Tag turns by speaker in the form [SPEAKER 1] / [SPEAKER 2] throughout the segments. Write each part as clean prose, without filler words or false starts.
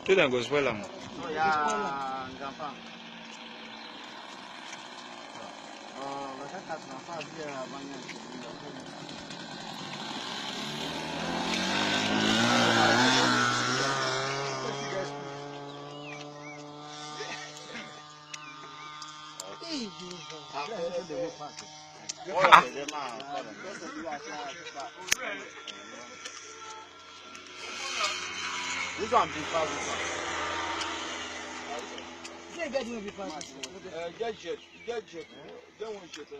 [SPEAKER 1] Children go spoil them.
[SPEAKER 2] Oh yeah, grandpa. This one be fast. Get jet. Get one jet.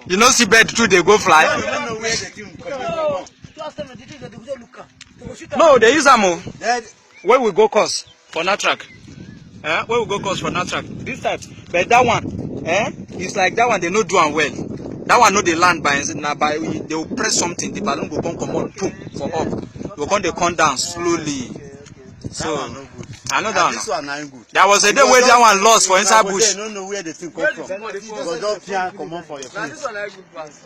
[SPEAKER 1] You know, see bird too, they go fly.
[SPEAKER 2] You don't know where the thing come.
[SPEAKER 1] No, they use them. Where we go course for Natrak. Where we go course for Natrak. This type, but that one, it's like that one. They no do one well. That one no they land by they will press something. The balloon will come on, boom, for up. We come they come down slowly. So I know that one.
[SPEAKER 2] This one not good.
[SPEAKER 1] There was a day where that one lost for inside bush.
[SPEAKER 2] They don't know where the thing come from. Because just can't come on for your face.
[SPEAKER 3] This one not good pass.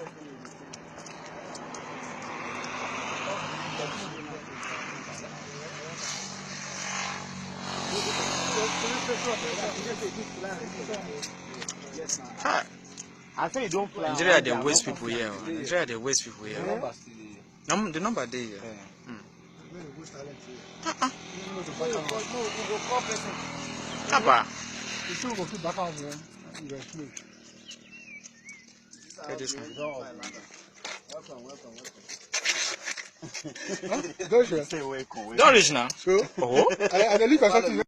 [SPEAKER 2] I say you don't fly.
[SPEAKER 1] Nigeria they waste people here. Nigeria they waste people here. The number there. Papa. Don't reach now.
[SPEAKER 4] So,
[SPEAKER 1] Oh.
[SPEAKER 4] I live at something.